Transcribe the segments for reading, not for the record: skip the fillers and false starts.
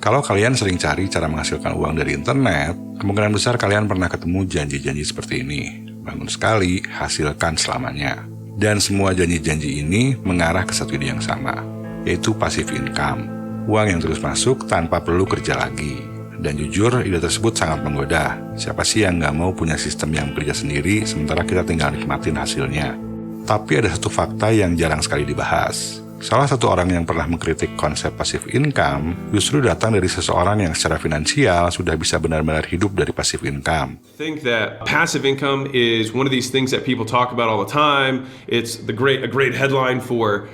Kalau kalian sering cari cara menghasilkan uang dari internet, kemungkinan besar kalian pernah ketemu janji-janji seperti ini. Bangun sekali, hasilkan selamanya. Dan semua janji-janji ini mengarah ke satu ide yang sama, yaitu passive income. Uang yang terus masuk tanpa perlu kerja lagi. Dan jujur, ide tersebut sangat menggoda. Siapa sih yang nggak mau punya sistem yang bekerja sendiri, sementara kita tinggal nikmatin hasilnya? Tapi ada satu fakta yang jarang sekali dibahas. Salah satu orang yang pernah mengkritik konsep passive income justru datang dari seseorang yang secara finansial sudah bisa benar-benar hidup dari passive income. I think that passive income is one of these things that people talk about all the time. It's a great headline for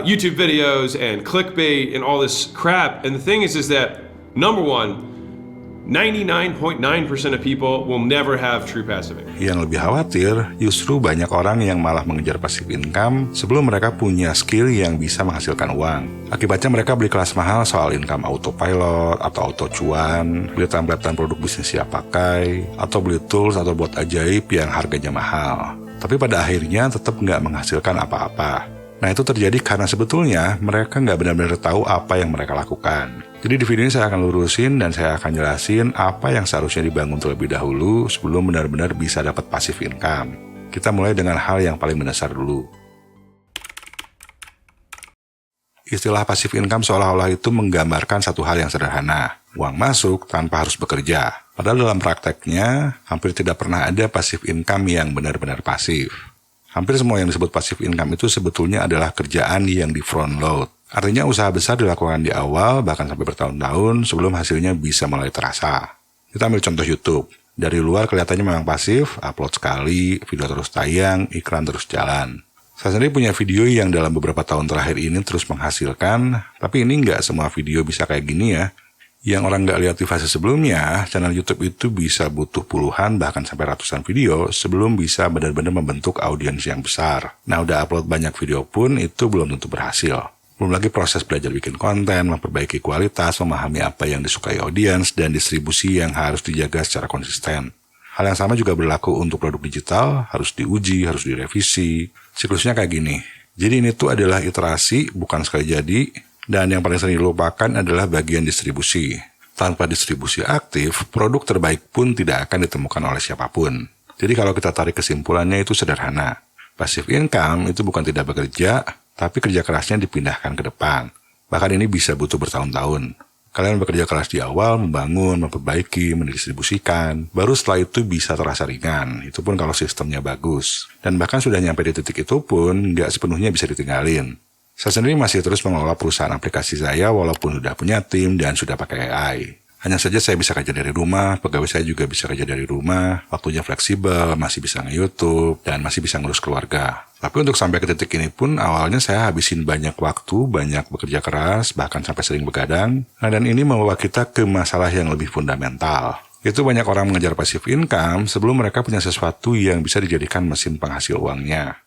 YouTube videos and clickbait and all this crap. And the thing is that number one, 99.9% of people will never have true passive income. Yang lebih khawatir, justru banyak orang yang malah mengejar passive income sebelum mereka punya skill yang bisa menghasilkan uang. Akibatnya mereka beli kelas mahal soal income autopilot atau auto cuan, beli template produk bisnis siap pakai, atau beli tools atau bot ajaib yang harganya mahal. Tapi pada akhirnya tetap nggak menghasilkan apa-apa. Nah, itu terjadi karena sebetulnya mereka nggak benar-benar tahu apa yang mereka lakukan. Jadi di video ini saya akan lurusin dan saya akan jelasin apa yang seharusnya dibangun terlebih dahulu sebelum benar-benar bisa dapat passive income. Kita mulai dengan hal yang paling mendasar dulu. Istilah passive income seolah-olah itu menggambarkan satu hal yang sederhana. Uang masuk tanpa harus bekerja. Padahal dalam prakteknya, hampir tidak pernah ada passive income yang benar-benar pasif. Hampir semua yang disebut passive income itu sebetulnya adalah kerjaan yang di front load. Artinya usaha besar dilakukan di awal, bahkan sampai bertahun-tahun sebelum hasilnya bisa mulai terasa. Kita ambil contoh YouTube. Dari luar kelihatannya memang pasif, upload sekali, video terus tayang, iklan terus jalan. Saya sendiri punya video yang dalam beberapa tahun terakhir ini terus menghasilkan, tapi ini nggak semua video bisa kayak gini ya. Yang orang nggak lihat di fase sebelumnya, channel YouTube itu bisa butuh puluhan bahkan sampai ratusan video sebelum bisa benar-benar membentuk audiens yang besar. Nah, udah upload banyak video pun itu belum tentu berhasil. Belum lagi proses belajar bikin konten, memperbaiki kualitas, memahami apa yang disukai audiens, dan distribusi yang harus dijaga secara konsisten. Hal yang sama juga berlaku untuk produk digital, harus diuji, harus direvisi. Siklusnya kayak gini. Jadi ini tuh adalah iterasi, bukan sekali jadi. Dan yang paling sering dilupakan adalah bagian distribusi. Tanpa distribusi aktif, produk terbaik pun tidak akan ditemukan oleh siapapun. Jadi kalau kita tarik kesimpulannya itu sederhana. Passive income itu bukan tidak bekerja, tapi kerja kerasnya dipindahkan ke depan. Bahkan ini bisa butuh bertahun-tahun. Kalian bekerja keras di awal, membangun, memperbaiki, mendistribusikan. Baru setelah itu bisa terasa ringan. Itu pun kalau sistemnya bagus. Dan bahkan sudah nyampe di titik itu pun, nggak sepenuhnya bisa ditinggalin. Saya sendiri masih terus mengelola perusahaan aplikasi saya walaupun sudah punya tim dan sudah pakai AI. Hanya saja saya bisa kerja dari rumah, pegawai saya juga bisa kerja dari rumah, waktunya fleksibel, masih bisa nge-YouTube, dan masih bisa ngurus keluarga. Tapi untuk sampai ke titik ini pun awalnya saya habisin banyak waktu, banyak bekerja keras, bahkan sampai sering begadang. Nah, dan ini membawa kita ke masalah yang lebih fundamental. Itu banyak orang mengejar passive income sebelum mereka punya sesuatu yang bisa dijadikan mesin penghasil uangnya.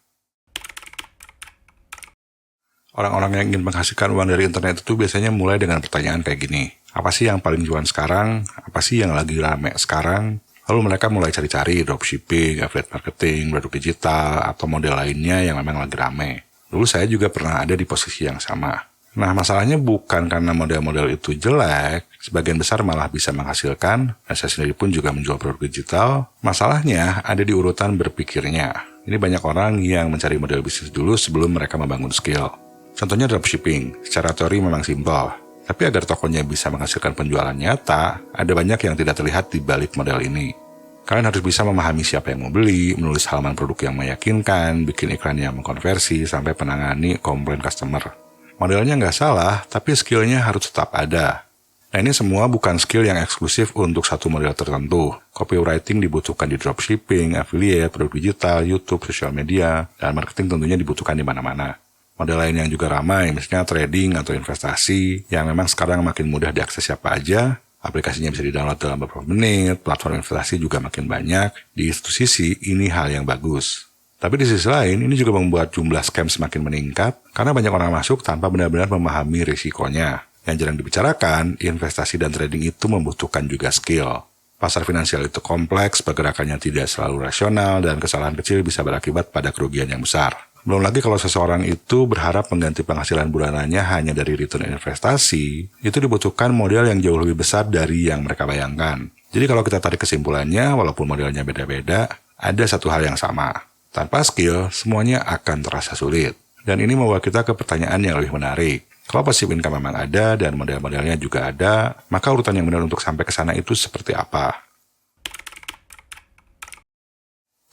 Orang-orang yang ingin menghasilkan uang dari internet itu biasanya mulai dengan pertanyaan kayak gini. Apa sih yang paling cuan sekarang? Apa sih yang lagi rame sekarang? Lalu mereka mulai cari-cari dropshipping, affiliate marketing, produk digital, atau model lainnya yang memang lagi rame. Dulu saya juga pernah ada di posisi yang sama. Nah, masalahnya bukan karena model-model itu jelek, sebagian besar malah bisa menghasilkan, dan saya sendiri pun juga menjual produk digital. Masalahnya ada di urutan berpikirnya. Ini banyak orang yang mencari model bisnis dulu sebelum mereka membangun skill. Contohnya dropshipping, secara teori memang simpel. Tapi agar tokonya bisa menghasilkan penjualan nyata, ada banyak yang tidak terlihat di balik model ini. Kalian harus bisa memahami siapa yang mau beli, menulis halaman produk yang meyakinkan, bikin iklan yang mengkonversi, sampai penangani komplain customer. Modelnya nggak salah, tapi skillnya harus tetap ada. Nah, ini semua bukan skill yang eksklusif untuk satu model tertentu. Copywriting dibutuhkan di dropshipping, affiliate, produk digital, YouTube, sosial media, dan marketing tentunya dibutuhkan di mana-mana. Model lain yang juga ramai, misalnya trading atau investasi, yang memang sekarang makin mudah diakses siapa aja, aplikasinya bisa di-download dalam beberapa menit, platform investasi juga makin banyak. Di satu sisi, ini hal yang bagus. Tapi di sisi lain, ini juga membuat jumlah scam semakin meningkat, karena banyak orang masuk tanpa benar-benar memahami risikonya. Yang jarang dibicarakan, investasi dan trading itu membutuhkan juga skill. Pasar finansial itu kompleks, pergerakannya tidak selalu rasional, dan kesalahan kecil bisa berakibat pada kerugian yang besar. Belum lagi kalau seseorang itu berharap mengganti penghasilan bulanannya hanya dari return investasi, itu dibutuhkan modal yang jauh lebih besar dari yang mereka bayangkan. Jadi kalau kita tarik kesimpulannya, walaupun modelnya beda-beda, ada satu hal yang sama. Tanpa skill, semuanya akan terasa sulit. Dan ini membawa kita ke pertanyaan yang lebih menarik. Kalau passive income memang ada dan model-modelnya juga ada, maka urutan yang benar untuk sampai ke sana itu seperti apa?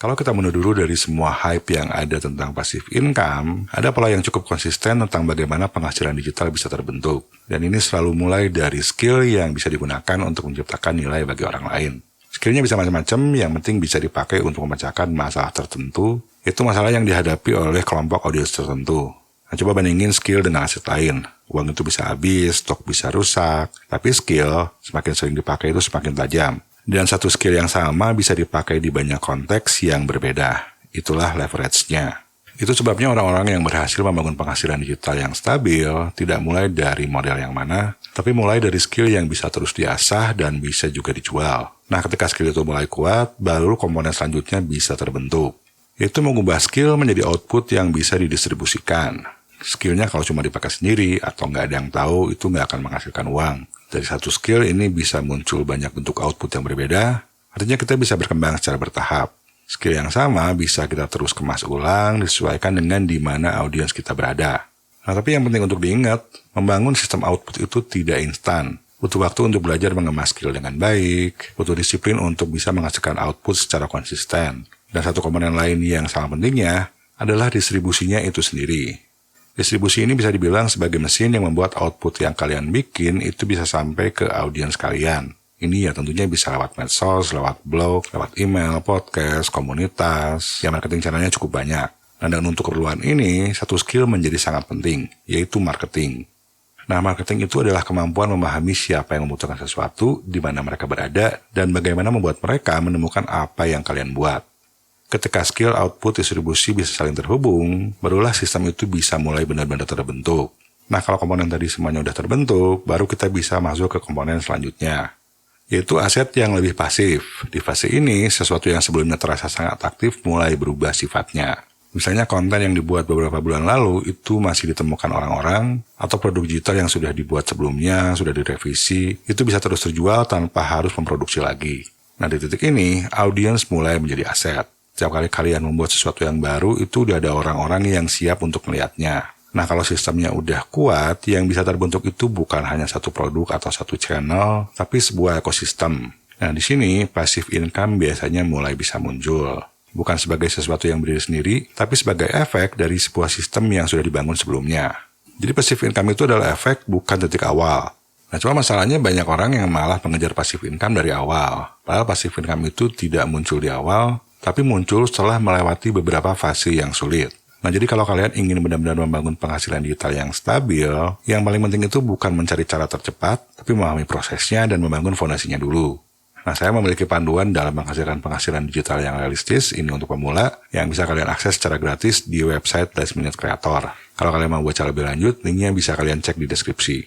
Kalau kita mundur dulu dari semua hype yang ada tentang passive income, ada pola yang cukup konsisten tentang bagaimana penghasilan digital bisa terbentuk. Dan ini selalu mulai dari skill yang bisa digunakan untuk menciptakan nilai bagi orang lain. Skillnya bisa macam-macam, yang penting bisa dipakai untuk memecahkan masalah tertentu. Itu masalah yang dihadapi oleh kelompok audiens tertentu. Nah, coba bandingin skill dengan aset lain. Uang itu bisa habis, stok bisa rusak, tapi skill semakin sering dipakai itu semakin tajam. Dan satu skill yang sama bisa dipakai di banyak konteks yang berbeda. Itulah leverage-nya. Itu sebabnya orang-orang yang berhasil membangun penghasilan digital yang stabil tidak mulai dari model yang mana, tapi mulai dari skill yang bisa terus diasah dan bisa juga dijual. Nah, ketika skill itu mulai kuat, baru komponen selanjutnya bisa terbentuk. Itu mengubah skill menjadi output yang bisa didistribusikan. Skillnya kalau cuma dipakai sendiri atau nggak ada yang tahu, itu nggak akan menghasilkan uang. Dari satu skill ini bisa muncul banyak bentuk output yang berbeda, artinya kita bisa berkembang secara bertahap. Skill yang sama bisa kita terus kemas ulang, disesuaikan dengan di mana audiens kita berada. Nah, tapi yang penting untuk diingat, membangun sistem output itu tidak instan. Butuh waktu untuk belajar mengemas skill dengan baik, butuh disiplin untuk bisa menghasilkan output secara konsisten. Dan satu komponen lain yang sangat pentingnya adalah distribusinya itu sendiri. Distribusi ini bisa dibilang sebagai mesin yang membuat output yang kalian bikin itu bisa sampai ke audiens kalian. Ini ya tentunya bisa lewat medsos, lewat blog, lewat email, podcast, komunitas, yang marketing channelnya cukup banyak. Dan untuk keperluan ini, satu skill menjadi sangat penting, yaitu marketing. Nah, marketing itu adalah kemampuan memahami siapa yang membutuhkan sesuatu, di mana mereka berada, dan bagaimana membuat mereka menemukan apa yang kalian buat. Ketika skill, output, distribusi bisa saling terhubung, barulah sistem itu bisa mulai benar-benar terbentuk. Nah, kalau komponen tadi semuanya udah terbentuk, baru kita bisa masuk ke komponen selanjutnya, yaitu aset yang lebih pasif. Di fase ini, sesuatu yang sebelumnya terasa sangat aktif mulai berubah sifatnya. Misalnya konten yang dibuat beberapa bulan lalu itu masih ditemukan orang-orang, atau produk digital yang sudah dibuat sebelumnya, sudah direvisi, itu bisa terus terjual tanpa harus memproduksi lagi. Nah, di titik ini, audiens mulai menjadi aset. Setiap kali kalian membuat sesuatu yang baru, itu udah ada orang-orang yang siap untuk melihatnya. Nah, kalau sistemnya udah kuat, yang bisa terbentuk itu bukan hanya satu produk atau satu channel, tapi sebuah ekosistem. Nah, di sini passive income biasanya mulai bisa muncul. Bukan sebagai sesuatu yang berdiri sendiri, tapi sebagai efek dari sebuah sistem yang sudah dibangun sebelumnya. Jadi passive income itu adalah efek, bukan titik awal. Nah, cuma masalahnya banyak orang yang malah mengejar passive income dari awal. Padahal passive income itu tidak muncul di awal, tapi muncul setelah melewati beberapa fase yang sulit. Nah, jadi kalau kalian ingin benar-benar membangun penghasilan digital yang stabil, yang paling penting itu bukan mencari cara tercepat, tapi memahami prosesnya dan membangun fondasinya dulu. Nah, saya memiliki panduan dalam menghasilkan penghasilan digital yang realistis, ini untuk pemula, yang bisa kalian akses secara gratis di website Last Minute Creator. Kalau kalian mau baca lebih lanjut, linknya bisa kalian cek di deskripsi.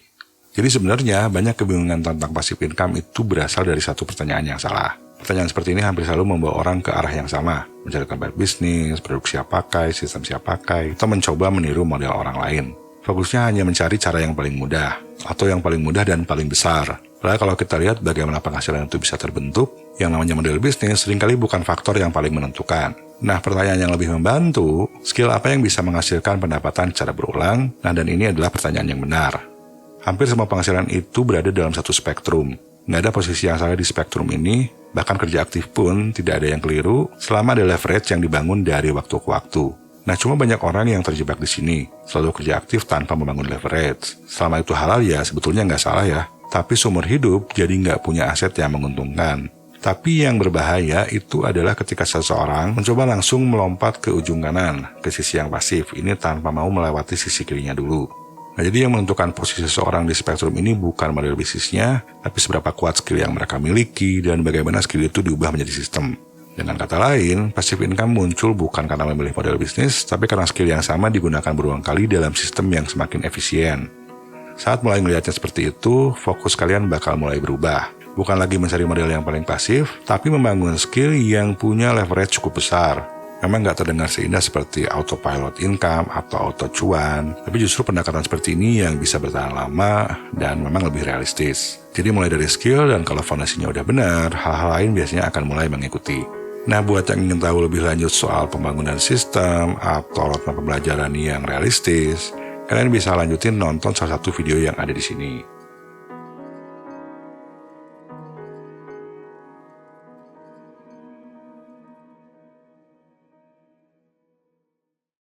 Jadi sebenarnya, banyak kebingungan tentang passive income itu berasal dari satu pertanyaan yang salah. Pertanyaan seperti ini hampir selalu membawa orang ke arah yang sama, mencari tempat bisnis, produk siap pakai, sistem siap pakai, atau mencoba meniru model orang lain. Fokusnya hanya mencari cara yang paling mudah, atau yang paling mudah dan paling besar. Padahal kalau kita lihat bagaimana penghasilan itu bisa terbentuk, yang namanya model bisnis seringkali bukan faktor yang paling menentukan. Nah, pertanyaan yang lebih membantu, skill apa yang bisa menghasilkan pendapatan secara berulang? Nah, dan ini adalah pertanyaan yang benar. Hampir semua penghasilan itu berada dalam satu spektrum. Nggak ada posisi yang salah di spektrum ini, bahkan kerja aktif pun tidak ada yang keliru selama ada leverage yang dibangun dari waktu ke waktu. Nah, cuma banyak orang yang terjebak di sini, selalu kerja aktif tanpa membangun leverage. Selama itu halal ya sebetulnya nggak salah ya, tapi seumur hidup jadi nggak punya aset yang menguntungkan. Tapi yang berbahaya itu adalah ketika seseorang mencoba langsung melompat ke ujung kanan, ke sisi yang pasif, ini tanpa mau melewati sisi kirinya dulu. Nah, jadi yang menentukan posisi seseorang di spektrum ini bukan model bisnisnya, tapi seberapa kuat skill yang mereka miliki dan bagaimana skill itu diubah menjadi sistem. Dengan kata lain, passive income muncul bukan karena memilih model bisnis, tapi karena skill yang sama digunakan berulang kali dalam sistem yang semakin efisien. Saat mulai melihatnya seperti itu, fokus kalian bakal mulai berubah. Bukan lagi mencari model yang paling pasif, tapi membangun skill yang punya leverage cukup besar. Memang nggak terdengar seindah seperti autopilot income atau auto cuan, tapi justru pendekatan seperti ini yang bisa bertahan lama dan memang lebih realistis. Jadi mulai dari skill, dan kalau fondasinya udah benar, hal-hal lain biasanya akan mulai mengikuti. Nah, buat yang ingin tahu lebih lanjut soal pembangunan sistem atau roadmap pembelajaran yang realistis, kalian bisa lanjutin nonton salah satu video yang ada di sini.